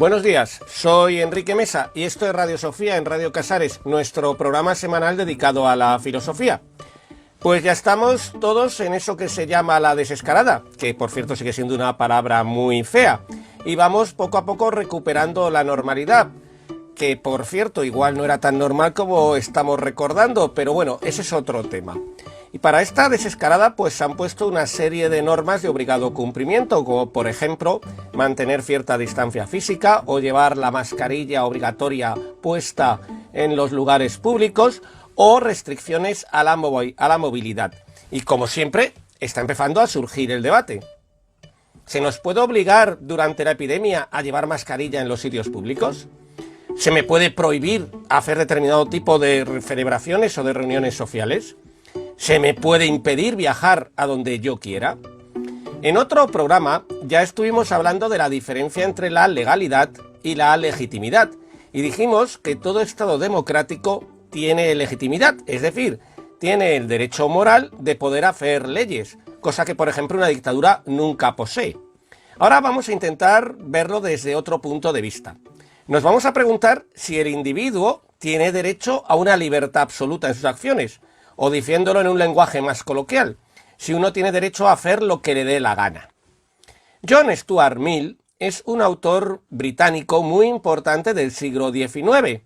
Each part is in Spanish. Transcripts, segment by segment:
Buenos días, soy Enrique Mesa y esto es Radio Sofía en Radio Casares, nuestro programa semanal dedicado a la filosofía. Pues ya estamos todos en eso que se llama la desescalada, que por cierto sigue siendo una palabra muy fea, y vamos poco a poco recuperando la normalidad, que por cierto igual no era tan normal como estamos recordando, pero bueno, ese es otro tema. Y para esta desescalada pues se han puesto una serie de normas de obligado cumplimiento, como por ejemplo mantener cierta distancia física o llevar la mascarilla obligatoria puesta en los lugares públicos o restricciones a la movilidad. Y como siempre está empezando a surgir el debate. ¿Se nos puede obligar durante la epidemia a llevar mascarilla en los sitios públicos? ¿Se me puede prohibir hacer determinado tipo de celebraciones o de reuniones sociales? ¿Se me puede impedir viajar a donde yo quiera? En otro programa ya estuvimos hablando de la diferencia entre la legalidad y la legitimidad y dijimos que todo Estado democrático tiene legitimidad, es decir, tiene el derecho moral de poder hacer leyes, cosa que por ejemplo una dictadura nunca posee. Ahora vamos a intentar verlo desde otro punto de vista. Nos vamos a preguntar si el individuo tiene derecho a una libertad absoluta en sus acciones, o diciéndolo en un lenguaje más coloquial, si uno tiene derecho a hacer lo que le dé la gana. John Stuart Mill es un autor británico muy importante del siglo XIX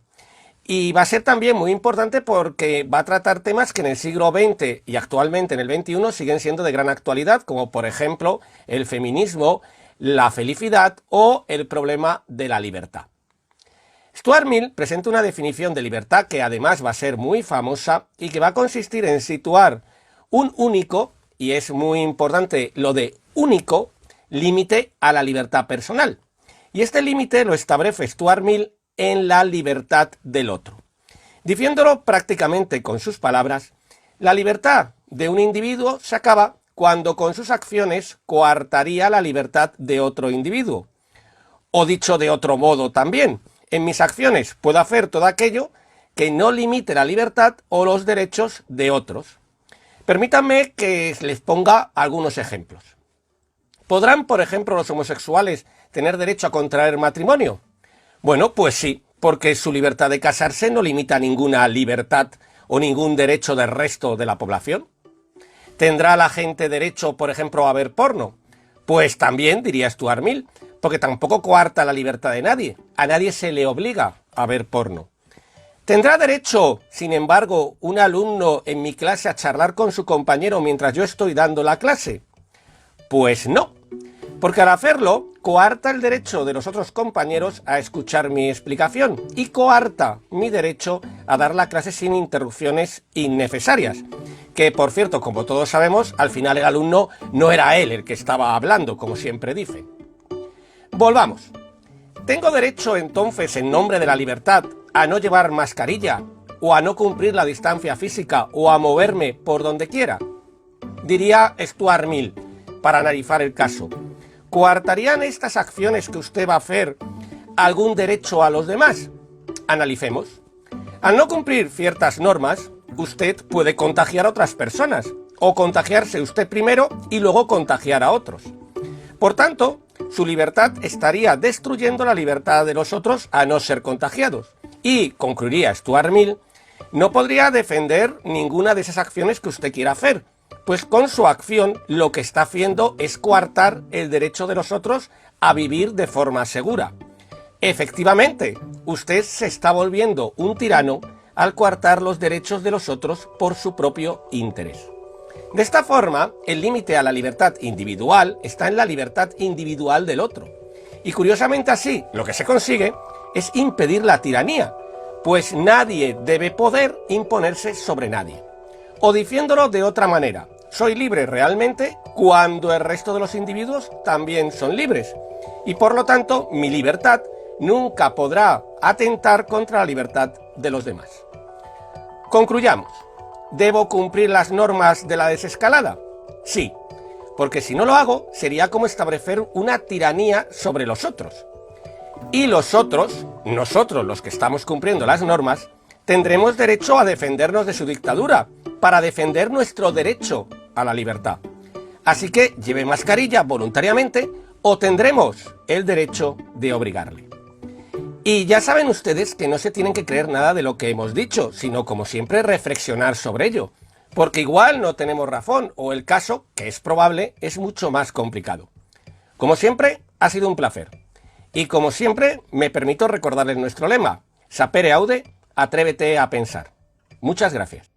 y va a ser también muy importante porque va a tratar temas que en el siglo XX y actualmente en el XXI siguen siendo de gran actualidad, como por ejemplo el feminismo, la felicidad o el problema de la libertad. Stuart Mill presenta una definición de libertad que además va a ser muy famosa y que va a consistir en situar un único, y es muy importante lo de único, límite a la libertad personal. Y este límite lo establece Stuart Mill en la libertad del otro. Diciéndolo prácticamente con sus palabras, la libertad de un individuo se acaba cuando con sus acciones coartaría la libertad de otro individuo. O dicho de otro modo también, en mis acciones puedo hacer todo aquello que no limite la libertad o los derechos de otros. Permítanme que les ponga algunos ejemplos. ¿Podrán, por ejemplo, los homosexuales tener derecho a contraer matrimonio? Bueno, pues sí, porque su libertad de casarse no limita ninguna libertad o ningún derecho del resto de la población. ¿Tendrá la gente derecho, por ejemplo, a ver porno? Pues también, diría Stuart Mill, porque tampoco coarta la libertad de nadie. A nadie se le obliga a ver porno. ¿Tendrá derecho, sin embargo, un alumno en mi clase a charlar con su compañero mientras yo estoy dando la clase? Pues no, porque al hacerlo, coarta el derecho de los otros compañeros a escuchar mi explicación y coarta mi derecho a dar la clase sin interrupciones innecesarias. Que, por cierto, como todos sabemos, al final el alumno no era él el que estaba hablando, como siempre dice. Volvamos. ¿Tengo derecho entonces, en nombre de la libertad, a no llevar mascarilla, o a no cumplir la distancia física, o a moverme por donde quiera? Diría Stuart Mill, para analizar el caso. ¿Coartarían estas acciones que usted va a hacer algún derecho a los demás? Analicemos. Al no cumplir ciertas normas, usted puede contagiar a otras personas, o contagiarse usted primero y luego contagiar a otros. Por tanto, su libertad estaría destruyendo la libertad de los otros a no ser contagiados. Y, concluiría Stuart Mill, no podría defender ninguna de esas acciones que usted quiera hacer, pues con su acción lo que está haciendo es coartar el derecho de los otros a vivir de forma segura. Efectivamente, usted se está volviendo un tirano al coartar los derechos de los otros por su propio interés. De esta forma, el límite a la libertad individual está en la libertad individual del otro. Y curiosamente así, lo que se consigue es impedir la tiranía, pues nadie debe poder imponerse sobre nadie. O diciéndolo de otra manera, soy libre realmente cuando el resto de los individuos también son libres. Y por lo tanto, mi libertad nunca podrá atentar contra la libertad de los demás. Concluyamos. ¿Debo cumplir las normas de la desescalada? Sí, porque si no lo hago, sería como establecer una tiranía sobre los otros. Y los otros, nosotros los que estamos cumpliendo las normas, tendremos derecho a defendernos de su dictadura, para defender nuestro derecho a la libertad. Así que lleve mascarilla voluntariamente o tendremos el derecho de obligarle. Y ya saben ustedes que no se tienen que creer nada de lo que hemos dicho, sino como siempre reflexionar sobre ello, porque igual no tenemos razón o el caso, que es probable, es mucho más complicado. Como siempre, ha sido un placer. Y como siempre, me permito recordarles nuestro lema: sapere aude, atrévete a pensar. Muchas gracias.